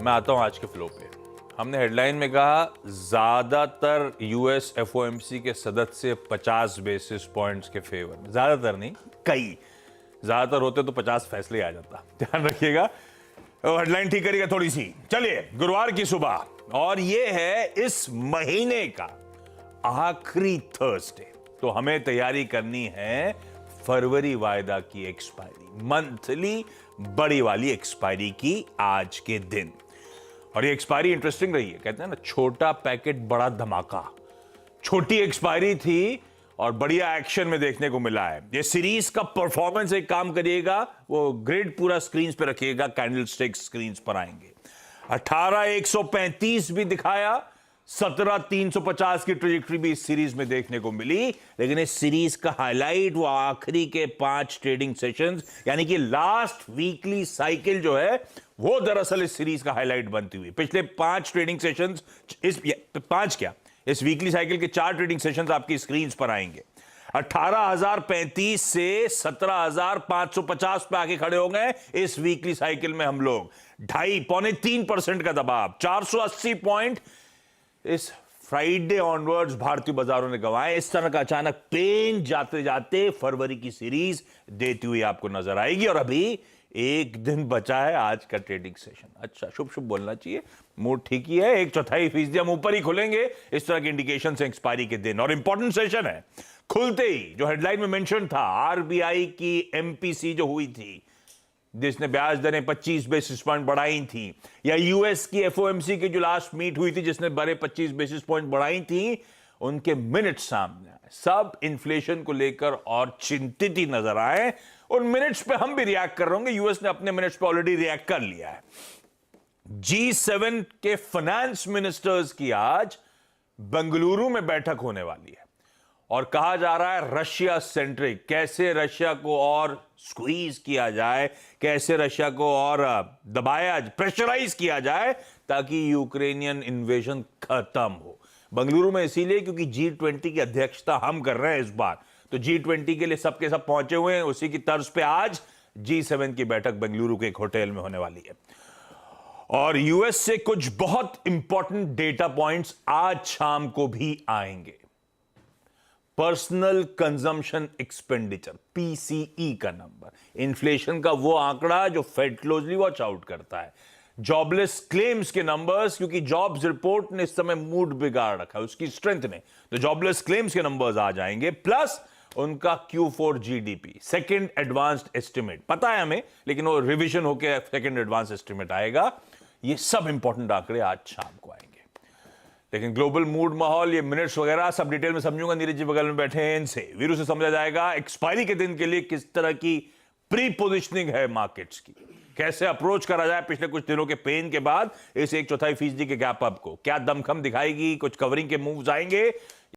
मैं आता हूं आज के फ्लो पे। हमने हेडलाइन में कहा ज्यादातर यूएस एफओएमसी के सदस्य 50 बेसिस पॉइंट्स के फेवर में, ज्यादातर नहीं, कई। ज्यादातर होते तो 50 फैसले आ जाता, ध्यान रखिएगा। हेडलाइन ठीक करिएगा थोड़ी सी। चलिए, गुरुवार की सुबह और ये है इस महीने का आखिरी थर्सडे, तो हमें तैयारी करनी है फरवरी वायदा की एक्सपायरी, मंथली बड़ी वाली एक्सपायरी की आज के दिन। और ये एक्सपायरी इंटरेस्टिंग रही है, कहते हैं ना छोटा पैकेट बड़ा धमाका। छोटी एक्सपायरी थी और बढ़िया एक्शन में देखने को मिला है। ये सीरीज का परफॉर्मेंस, एक काम करिएगा, वो ग्रिड पूरा स्क्रीन पे रखिएगा, कैंडलस्टिक स्क्रीन पर आएंगे। 18,135 भी दिखाया, 17,350 की ट्रेजेक्टरी भी इस सीरीज में देखने को मिली। लेकिन इस सीरीज का हाईलाइट वो आखिरी के 5 ट्रेडिंग सेशंस, यानी कि लास्ट वीकली साइकिल जो है वो दरअसल इस सीरीज का हाईलाइट बनती हुई। पिछले 5 ट्रेडिंग सेशंस, इस वीकली साइकिल के 4 ट्रेडिंग सेशंस आपकी स्क्रीन पर आएंगे। 18,035 से 17,550 पे आके खड़े हो गए इस वीकली साइकिल में हम लोग। 2.5-3% का दबाव, 480 पॉइंट इस फ्राइडे ऑनवर्ड्स भारतीय बाजारों ने गंवाए। इस तरह का अचानक पेन जाते जाते फरवरी की सीरीज देती हुई आपको नजर आएगी। और अभी एक दिन बचा है आज का ट्रेडिंग सेशन। अच्छा, शुभ शुभ बोलना चाहिए, मूड ठीक ही है। 1/4% हम ऊपर ही खुलेंगे इस तरह के इंडिकेशन से एक्सपायरी के दिन। और इंपॉर्टेंट सेशन है। खुलते ही जो हेडलाइन में मेंशन था, आरबीआई की एमपीसी जो हुई थी, जिसने ब्याज दरें 25 बेसिस पॉइंट बढ़ाई थी, या यूएस की एफओएमसी की जो लास्ट मीट हुई थी जिसने बड़े 25 बेसिस पॉइंट बढ़ाई थी, उनके मिनट सामने आए। सब इन्फ्लेशन को लेकर और चिंतित ही नजर आए। उन मिनट्स पे हम भी रिएक्ट कर रहे होंगे। यूएस ने अपने मिनट्स पे ऑलरेडी रिएक्ट कर लिया है। G7 के फाइनेंस मिनिस्टर्स की आज बेंगलुरु में बैठक होने वाली है और कहा जा रहा है रशिया सेंट्रिक, कैसे रशिया को और स्क्वीज किया जाए, कैसे रशिया को और दबाया, प्रेशराइज किया जाए ताकि यूक्रेनियन इन्वेजन खत्म हो। बेंगलुरु में इसीलिए क्योंकि G20 की अध्यक्षता हम कर रहे हैं इस बार, तो G20 के लिए सबके सब पहुंचे हुए हैं। उसी की तर्ज पे आज G7 की बैठक बेंगलुरु के एक होटल में होने वाली है। और यूएस से कुछ बहुत इंपॉर्टेंट डेटा पॉइंट्स आज शाम को भी आएंगे। पर्सनल कंजम्पशन एक्सपेंडिचर, पीसीई का नंबर, इन्फ्लेशन का वो आंकड़ा जो फेड क्लोजली वॉच आउट करता है। जॉबलेस क्लेम्स के नंबर्स, क्योंकि जॉब्स रिपोर्ट ने इस समय मूड बिगाड़ रखा है उसकी स्ट्रेंथ ने, तो जॉबलेस क्लेम्स के नंबर्स आ जाएंगे। प्लस उनका Q4 GDP, second advanced estimate, पता है हमें, लेकिन वो रिवीजन होकर सेकंड एडवांस एस्टिमेट आएगा। ये सब इंपॉर्टेंट आंकड़े आज शाम को आएंगे। लेकिन ग्लोबल मूड, माहौल, ये मिनट्स वगैरह सब डिटेल में समझूंगा। नीरज जी बगल में बैठे हैं, इनसे वीरू से समझा जाएगा एक्सपायरी के दिन के लिए किस तरह की प्री पोजिशनिंग है मार्केट्स की, कैसे अप्रोच करा जाए पिछले कुछ दिनों के पेन के बाद इस 1/4% के गैप अप को। क्या दमखम दिखाएगी, कुछ कवरिंग के मूव्स आएंगे,